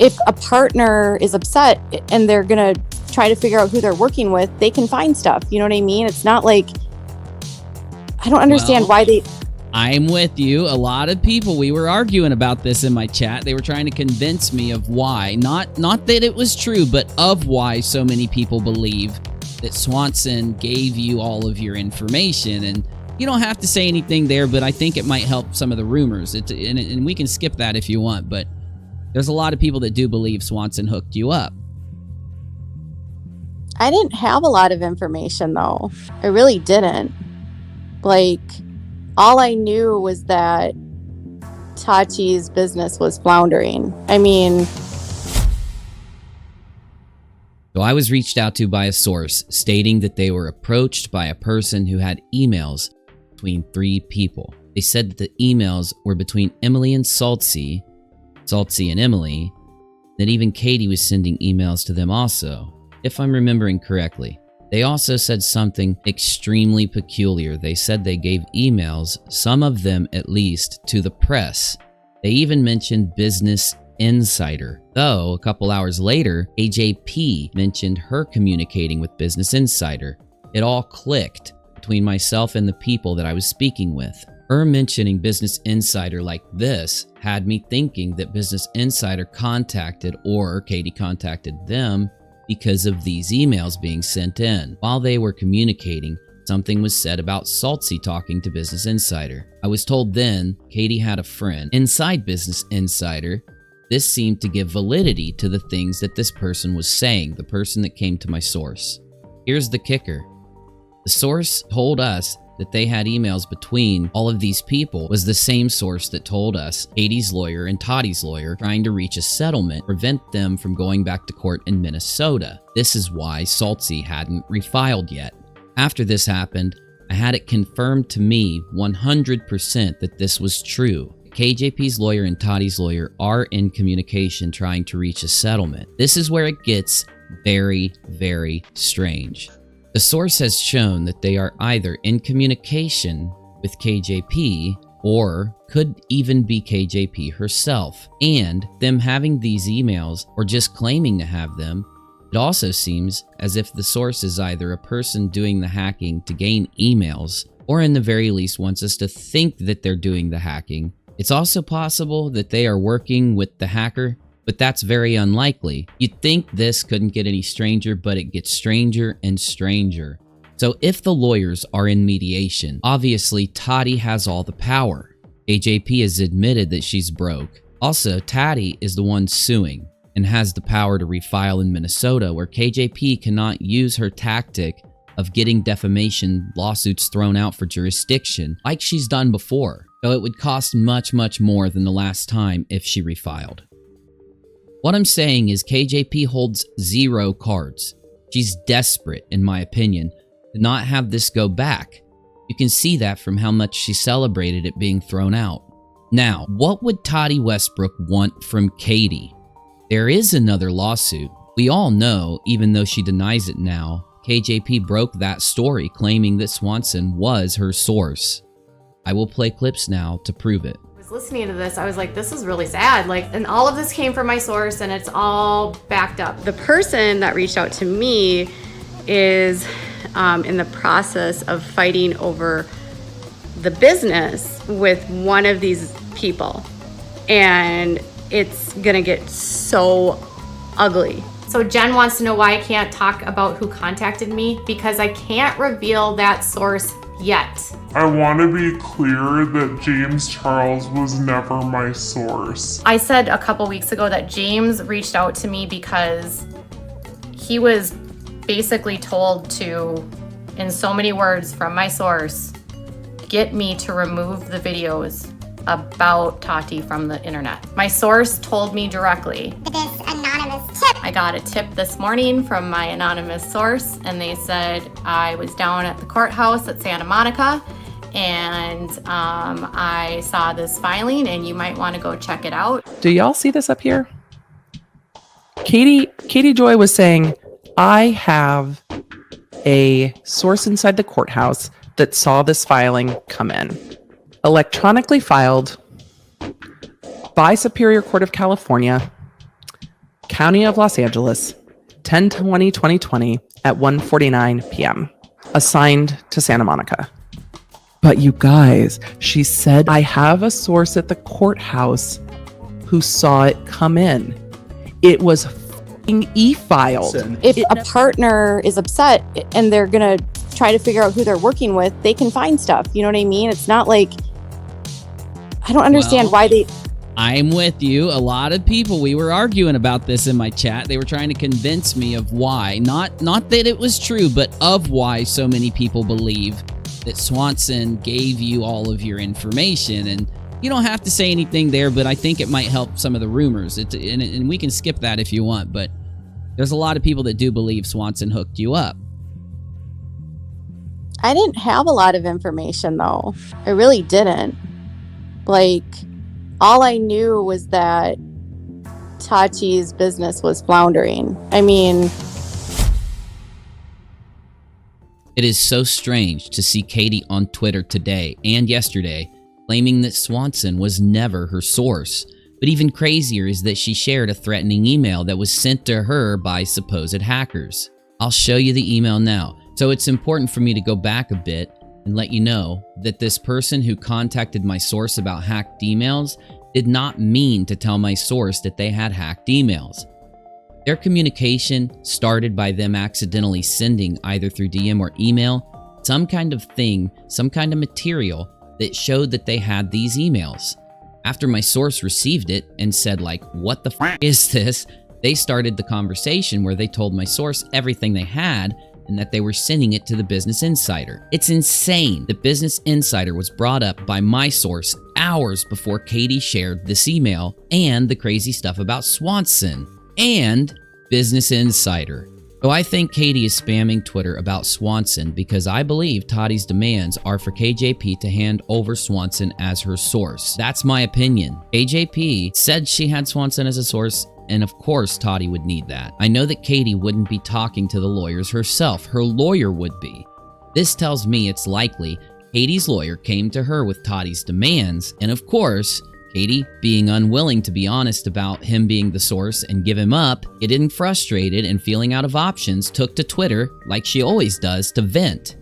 if a partner is upset and they're going to try to figure out who they're working with, they can find stuff. You know what I mean? It's not like, I don't understand why they... I'm with you. A lot of people, we were arguing about this in my chat. They were trying to convince me of why, not that it was true, but of why so many people believe that Swanson gave you all of your information. And you don't have to say anything there, but I think it might help some of the rumors. And we can skip that if you want, but there's a lot of people that do believe Swanson hooked you up. I didn't have a lot of information, though. I really didn't. Like, all I knew was that Tati's business was floundering. I mean... So I was reached out to by a source stating that they were approached by a person who had emails between 3 people. They said that the emails were between Emily and Saltz and Emily, that even Katie was sending emails to them also, if I'm remembering correctly. They also said something extremely peculiar. They said they gave emails, some of them at least, to the press. They even mentioned Business Insider. Though, a couple hours later, KJP mentioned her communicating with Business Insider. It all clicked between myself and the people that I was speaking with. Her mentioning Business Insider like this had me thinking that Business Insider contacted, or Katie contacted them, because of these emails being sent in. While they were communicating, something was said about Saltz talking to Business Insider. I was told then Katie had a friend inside Business Insider. This seemed to give validity to the things that this person was saying, the person that came to my source. Here's the kicker. The source told us that they had emails between all of these people was the same source that told us Katie's lawyer and Tati's lawyer trying to reach a settlement, prevent them from going back to court in Minnesota. This is why Saltz hadn't refiled yet. After this happened, I had it confirmed to me 100% that this was true. KJP's lawyer and Tati's lawyer are in communication trying to reach a settlement. This is where it gets very, very strange. The source has shown that they are either in communication with KJP or could even be KJP herself. And them having these emails or just claiming to have them, it also seems as if the source is either a person doing the hacking to gain emails or in the very least wants us to think that they're doing the hacking. It's also possible that they are working with the hacker, but that's very unlikely. You'd think this couldn't get any stranger, but it gets stranger and stranger. So if the lawyers are in mediation, obviously Tati has all the power. KJP has admitted that she's broke. Also, Tati is the one suing and has the power to refile in Minnesota, where KJP cannot use her tactic of getting defamation lawsuits thrown out for jurisdiction like she's done before. So it would cost much, much more than the last time if she refiled. What I'm saying is KJP holds 0 cards. She's desperate, in my opinion, to not have this go back. You can see that from how much she celebrated it being thrown out. Now, what would Tati Westbrook want from Katie? There is another lawsuit. We all know, even though she denies it now, KJP broke that story claiming that Swanson was her source. I will play clips now to prove it. Listening to this, I was like, this is really sad. And all of this came from my source and it's all backed up. The person that reached out to me is in the process of fighting over the business with one of these people. And it's gonna get so ugly. So Jen wants to know why I can't talk about who contacted me, because I can't reveal that source yet. I want to be clear that James Charles was never my source. I said a couple weeks ago that James reached out to me because he was basically told to, in so many words from my source, get me to remove the videos about Tati from the internet. My source told me directly. This anonymous tip. I got a tip this morning from my anonymous source, and they said I was down at the courthouse at Santa Monica, and I saw this filing, and you might want to go check it out. Do y'all see this up here? Katie Joy was saying, I have a source inside the courthouse that saw this filing come in. Electronically filed by Superior Court of California County of Los Angeles, 10/20/2020 at 1:49 p.m. Assigned to Santa Monica. But you guys, she said, I have a source at the courthouse who saw it come in. It was f***ing e-filed. If a partner is upset and they're going to try to figure out who they're working with, they can find stuff. You know what I mean? It's not like, I don't understand why they... I'm with you. A lot of people, we were arguing about this in my chat. They were trying to convince me of why. Not that it was true, but of why so many people believe that Swanson gave you all of your information. And you don't have to say anything there, but I think it might help some of the rumors. And we can skip that if you want, but there's a lot of people that do believe Swanson hooked you up. I didn't have a lot of information, though. I really didn't. Like, all I knew was that Tati's business was floundering. I mean... It is so strange to see Katie on Twitter today and yesterday claiming that Swanson was never her source. But even crazier is that she shared a threatening email that was sent to her by supposed hackers. I'll show you the email now. So it's important for me to go back a bit and let you know that this person who contacted my source about hacked emails did not mean to tell my source that they had hacked emails. Their communication started by them accidentally sending, either through DM or email, some kind of thing, some kind of material that showed that they had these emails. After my source received it and said, like, what the f is this? They started the conversation where they told my source everything they had and that they were sending it to the Business Insider. It's insane that Business Insider was brought up by my source hours before Katie shared this email and the crazy stuff about Swanson and Business Insider. So I think Katie is spamming Twitter about Swanson because I believe Tati's demands are for KJP to hand over Swanson as her source. That's my opinion. KJP said she had Swanson as a source, and of course Tati would need that. I know that Katie wouldn't be talking to the lawyers herself. Her lawyer would be. This tells me it's likely Katie's lawyer came to her with Tati's demands, and of course, Katie, being unwilling to be honest about him being the source and give him up, getting frustrated and feeling out of options, took to Twitter, like she always does, to vent.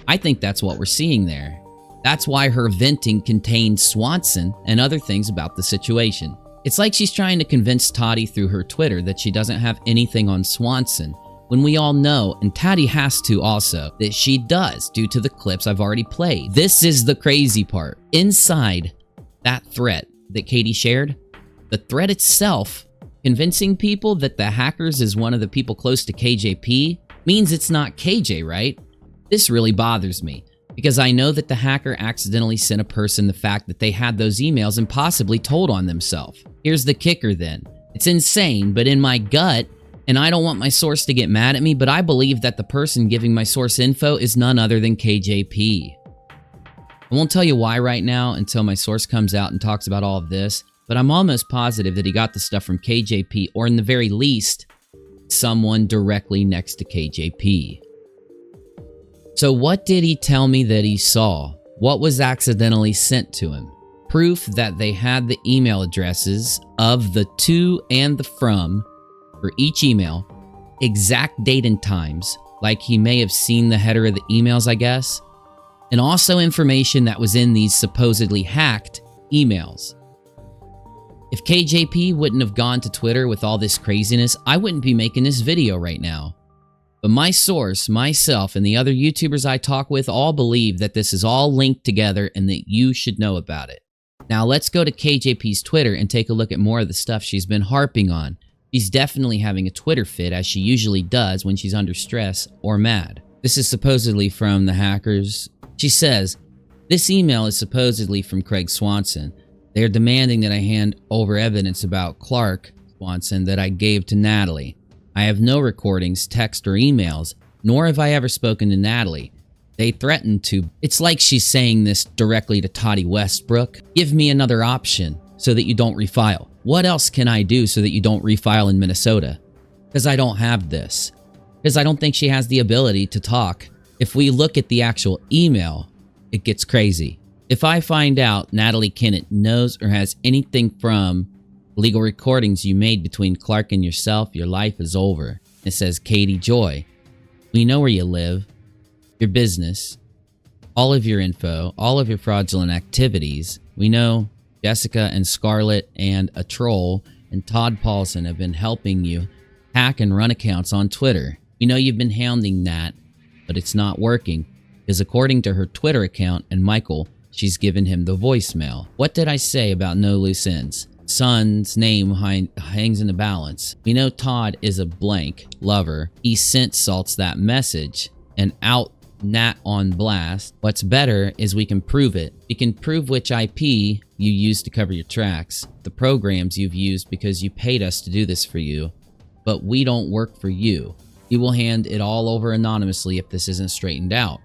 I think that's what we're seeing there. That's why her venting contained Swanson and other things about the situation. It's like she's trying to convince Tati through her Twitter that she doesn't have anything on Swanson, when we all know, and Tati has to also, that she does due to the clips I've already played. This is the crazy part. Inside that threat that Katie shared, the thread itself, convincing people that the hackers is one of the people close to KJP, means it's not KJ, right? This really bothers me, because I know that the hacker accidentally sent a person the fact that they had those emails and possibly told on themselves. Here's the kicker then. It's insane, but in my gut, and I don't want my source to get mad at me, but I believe that the person giving my source info is none other than KJP. I won't tell you why right now until my source comes out and talks about all of this, but I'm almost positive that he got the stuff from KJP, or in the very least, someone directly next to KJP. So what did he tell me that he saw? What was accidentally sent to him? Proof that they had the email addresses of the to and the from for each email, exact date and times, like he may have seen the header of the emails, I guess, and also information that was in these supposedly hacked emails. If KJP wouldn't have gone to Twitter with all this craziness, I wouldn't be making this video right now. But my source, myself, and the other YouTubers I talk with all believe that this is all linked together and that you should know about it. Now let's go to KJP's Twitter and take a look at more of the stuff she's been harping on. She's definitely having a Twitter fit, as she usually does when she's under stress or mad. This is supposedly from the hackers. She says, this email is supposedly from Craig Swanson. They are demanding that I hand over evidence about Clark Swanson that I gave to Natalie. I have no recordings, text, or emails, nor have I ever spoken to Natalie. They threatened to. It's like she's saying this directly to Tati Westbrook. Give me another option so that you don't refile. What else can I do so that you don't refile in Minnesota? Because I don't have this. Because I don't think she has the ability to talk. If we look at the actual email, it gets crazy. If I find out Natalie Kennett knows or has anything from Legal recordings you made between Clark and yourself, your life is over. It says, Katie Joy. We know where you live, your business, all of your info, all of your fraudulent activities. We know Jessica and Scarlett and a troll and Todd Paulson have been helping you hack and run accounts on Twitter. We know you've been hounding that, but it's not working, because according to her Twitter account and Michael, she's given him the voicemail. What did I say about no loose ends? Son's name hangs in the balance. We know Todd is a blank lover. He sent Saltz that message and out Nat on blast. What's better is we can prove it. We can prove which IP you used to cover your tracks, the programs you've used because you paid us to do this for you, but we don't work for you. You will hand it all over anonymously if this isn't straightened out.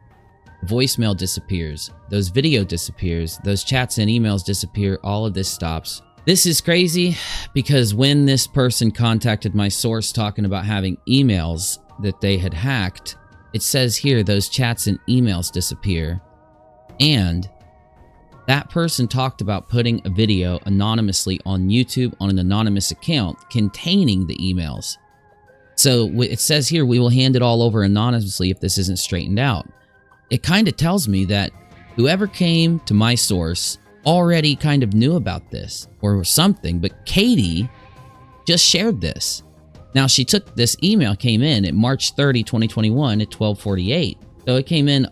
The voicemail disappears. Those video disappears. Those chats and emails disappear. All of this stops. This is crazy because when this person contacted my source talking about having emails that they had hacked, it says here those chats and emails disappear. And that person talked about putting a video anonymously on YouTube on an anonymous account containing the emails. So it says here, we will hand it all over anonymously if this isn't straightened out. It kind of tells me that whoever came to my source already kind of knew about this or something, but Katie just shared this. Now, she took this email, came in at March 30, 2021 at 12:48. So it came in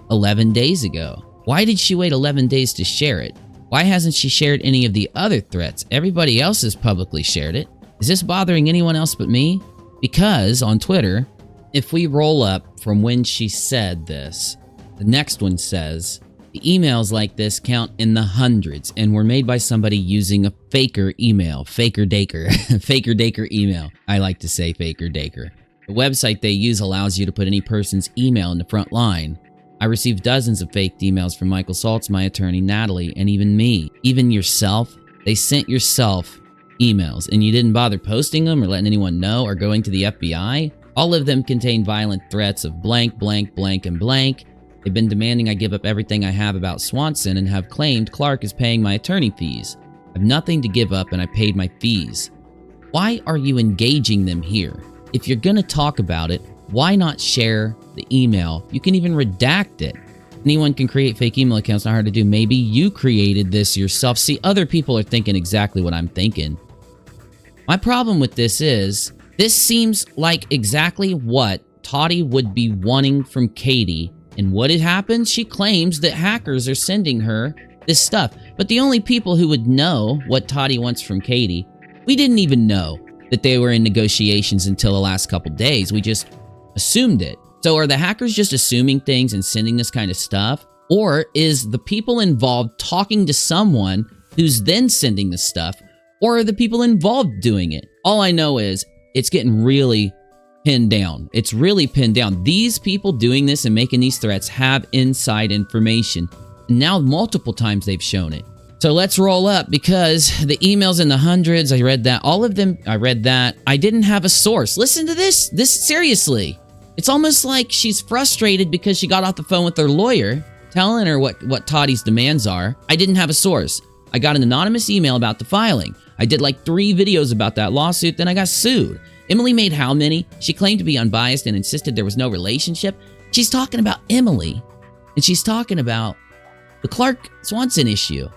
11 days ago. Why did she wait 11 days to share it? Why hasn't she shared any of the other threats? Everybody else has publicly shared it. Is this bothering anyone else but me? Because on Twitter, if we roll up from when she said this, the next one says, the emails like this count in the hundreds and were made by somebody using a faker email. Faker Daker. Faker Daker email. I like to say Faker Daker. The website they use allows you to put any person's email in the front line. I received dozens of faked emails from Michael Saltz, my attorney, Natalie, and even me. Even yourself. They sent yourself emails and you didn't bother posting them or letting anyone know or going to the FBI. All of them contain violent threats of blank, blank, blank, and blank. They've been demanding I give up everything I have about Swanson and have claimed Clark is paying my attorney fees. I have nothing to give up and I paid my fees. Why are you engaging them here? If you're gonna talk about it, why not share the email? You can even redact it. Anyone can create fake email accounts, not hard to do. Maybe you created this yourself. See, other people are thinking exactly what I'm thinking. My problem with this is, this seems like exactly what Tati would be wanting from Katie. And what had happened? She claims that hackers are sending her this stuff. But the only people who would know what Tati wants from Katie, we didn't even know that they were in negotiations until the last couple days. We just assumed it. So are the hackers just assuming things and sending this kind of stuff? Or is the people involved talking to someone who's then sending the stuff? Or are the people involved doing it? All I know is it's getting really pinned down. It's really pinned down. These people doing this and making these threats have inside information. Now multiple times they've shown it. So let's roll up because the emails in the hundreds, I read that. All of them, I read that. I didn't have a source. Listen to this. This seriously. It's almost like she's frustrated because she got off the phone with her lawyer telling her what Tati's demands are. I didn't have a source. I got an anonymous email about the filing. I did like 3 videos about that lawsuit, then I got sued. Emily made how many? She claimed to be unbiased and insisted there was no relationship. She's talking about Emily, and she's talking about the Clark Swanson issue.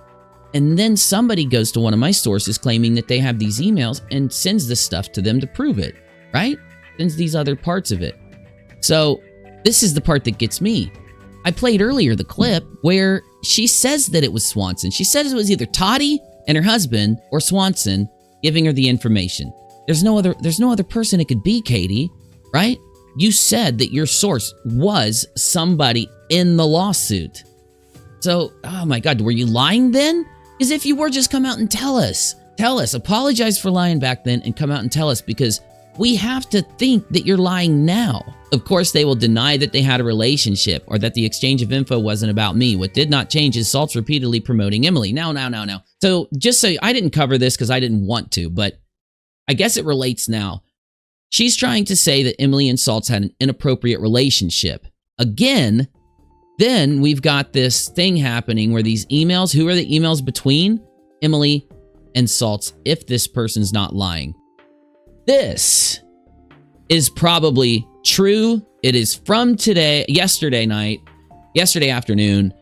And then somebody goes to one of my sources claiming that they have these emails and sends this stuff to them to prove it, right? Sends these other parts of it. So this is the part that gets me. I played earlier the clip where she says that it was Swanson. She says it was either Tati and her husband or Swanson giving her the information. There's no other person it could be, Katie, right? You said that your source was somebody in the lawsuit. So, oh my God, were you lying then? Because if you were, just come out and tell us. Tell us, apologize for lying back then and come out and tell us, because we have to think that you're lying now. Of course, they will deny that they had a relationship or that the exchange of info wasn't about me. What did not change is Saltz repeatedly promoting Emily. Now. So just so I didn't cover this because I didn't want to, but I guess it relates now. She's trying to say that Emily and Saltz had an inappropriate relationship. Again, then we've got this thing happening where these emails, who are the emails between? Emily and Saltz if this person's not lying. This is probably true. It is from yesterday afternoon,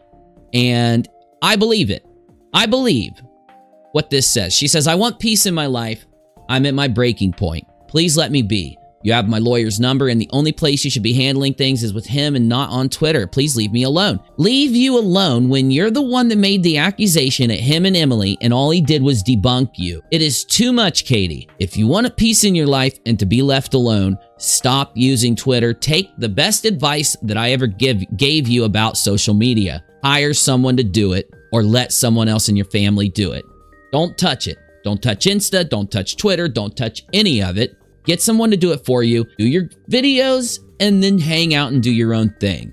and I believe it. I believe what this says. She says, I want peace in my life. I'm at my breaking point. Please let me be. You have my lawyer's number, and the only place you should be handling things is with him and not on Twitter. Please leave me alone. Leave you alone when you're the one that made the accusation at him and Emily, and all he did was debunk you. It is too much, Katie. If you want a peace in your life and to be left alone, stop using Twitter. Take the best advice that I ever gave you about social media. Hire someone to do it, or let someone else in your family do it. Don't touch it. Don't touch Insta. Don't touch Twitter. Don't touch any of it. Get someone to do it for you. Do your videos and then hang out and do your own thing.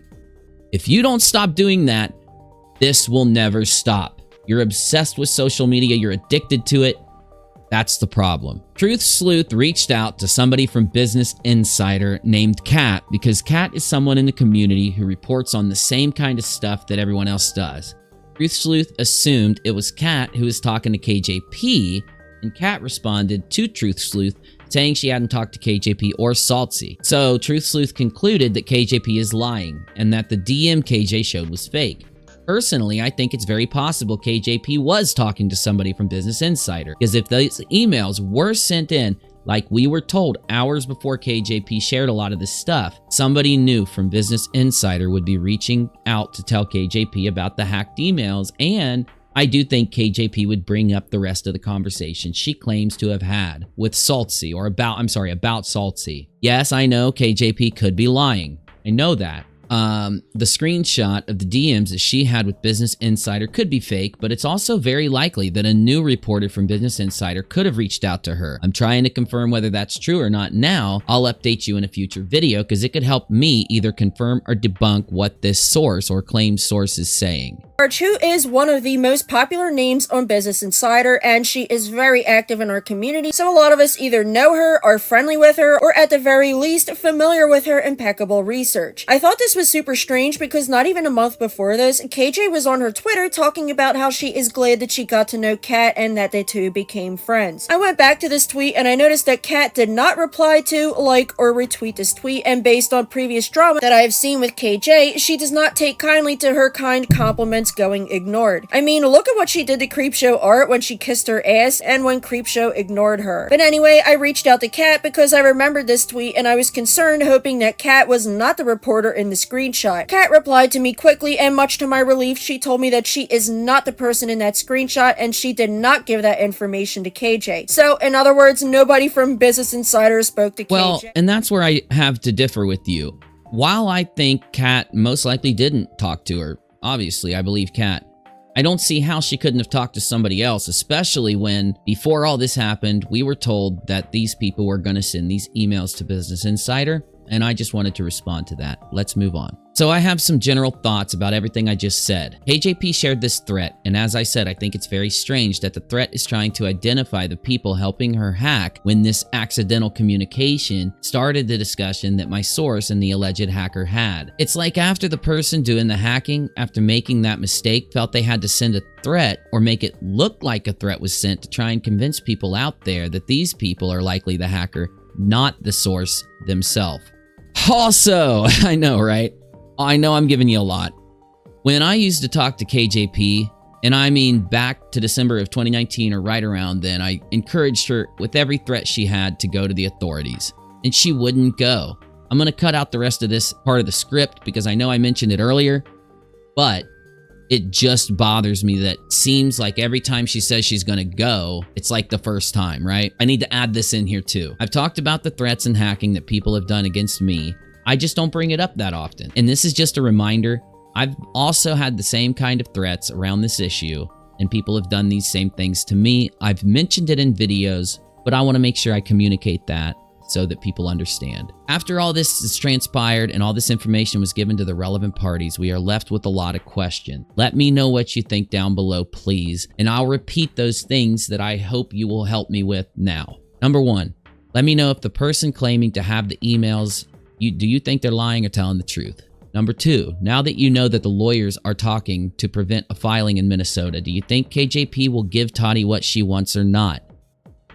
If you don't stop doing that, this will never stop. You're obsessed with social media. You're addicted to it. That's the problem. Truth Sleuth reached out to somebody from Business Insider named Kat because Kat is someone in the community who reports on the same kind of stuff that everyone else does. Truth Sleuth assumed it was Kat who was talking to KJP, and Kat responded to Truth Sleuth saying she hadn't talked to KJP or Saltz. So Truth Sleuth concluded that KJP is lying and that the DM KJ showed was fake. Personally, I think it's very possible KJP was talking to somebody from Business Insider, because if those emails were sent in like we were told hours before KJP shared a lot of this stuff, somebody new from Business Insider would be reaching out to tell KJP about the hacked emails, and I do think KJP would bring up the rest of the conversation she claims to have had with Saltz, or about Saltz. Yes, I know KJP could be lying. I know that. The screenshot of the DMs that she had with Business Insider could be fake, but it's also very likely that a new reporter from Business Insider could have reached out to her. I'm trying to confirm whether that's true or not now. I'll update you in a future video because it could help me either confirm or debunk what this source or claimed source is saying. Chu is one of the most popular names on Business Insider, and she is very active in our community, so a lot of us either know her, are friendly with her, or at the very least familiar with her impeccable research. I thought this was super strange because not even a month before this, KJ was on her Twitter talking about how she is glad that she got to know Kat and that they two became friends. I went back to this tweet and I noticed that Kat did not reply to, like, or retweet this tweet, and based on previous drama that I have seen with KJ, she does not take kindly to her kind compliments going ignored. I mean, look at what she did to Creepshow Art when she kissed her ass and when Creepshow ignored her. But anyway, I reached out to Kat because I remembered this tweet and I was concerned, hoping that Kat was not the reporter in the screenshot. Kat replied to me quickly, and much to my relief, she told me that she is not the person in that screenshot and she did not give that information to KJ. So, in other words, nobody from Business Insider spoke to KJ. Well, and that's where I have to differ with you. While I think Kat most likely didn't talk to her, obviously, I believe Kat, I don't see how she couldn't have talked to somebody else, especially when, before all this happened, we were told that these people were going to send these emails to Business Insider, and I just wanted to respond to that. Let's move on. So I have some general thoughts about everything I just said. KJP shared this threat, and as I said, I think it's very strange that the threat is trying to identify the people helping her hack when this accidental communication started the discussion that my source and the alleged hacker had. It's like after the person doing the hacking, after making that mistake, felt they had to send a threat or make it look like a threat was sent to try and convince people out there that these people are likely the hacker, not the source themselves. Also, I know, right? I know I'm giving you a lot. When I used to talk to KJP, and I mean back to December of 2019 or right around then, I encouraged her with every threat she had to go to the authorities, and she wouldn't go. I'm going to cut out the rest of this part of the script because I know I mentioned it earlier, but it just bothers me that it seems like every time she says she's going to go, it's like the first time, right? I need to add this in here too. I've talked about the threats and hacking that people have done against me. I just don't bring it up that often. And this is just a reminder. I've also had the same kind of threats around this issue, and people have done these same things to me. I've mentioned it in videos, but I want to make sure I communicate that so that people understand. After all this is transpired and all this information was given to the relevant parties, we are left with a lot of questions. Let me know what you think down below, please, and I'll repeat those things that I hope you will help me with now. Number one, let me know if the person claiming to have the emails, do you think they're lying or telling the truth? Number 2, now that you know that the lawyers are talking to prevent a filing in Minnesota, do you think KJP will give Tati what she wants or not?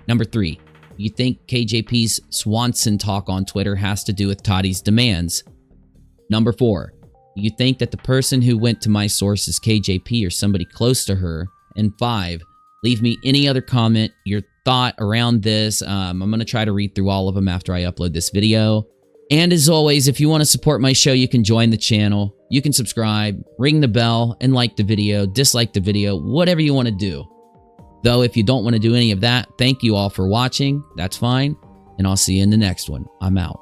Number 3, do you think KJP's Swanson talk on Twitter has to do with Tati's demands? Number 4, do you think that the person who went to my source is KJP or somebody close to her? And 5, leave me any other comment, your thought around this. I'm going to try to read through all of them after I upload this video. And as always, if you want to support my show, you can join the channel. You can subscribe, ring the bell, and like the video, dislike the video, whatever you want to do. Though if you don't want to do any of that, thank you all for watching. That's fine. And I'll see you in the next one. I'm out.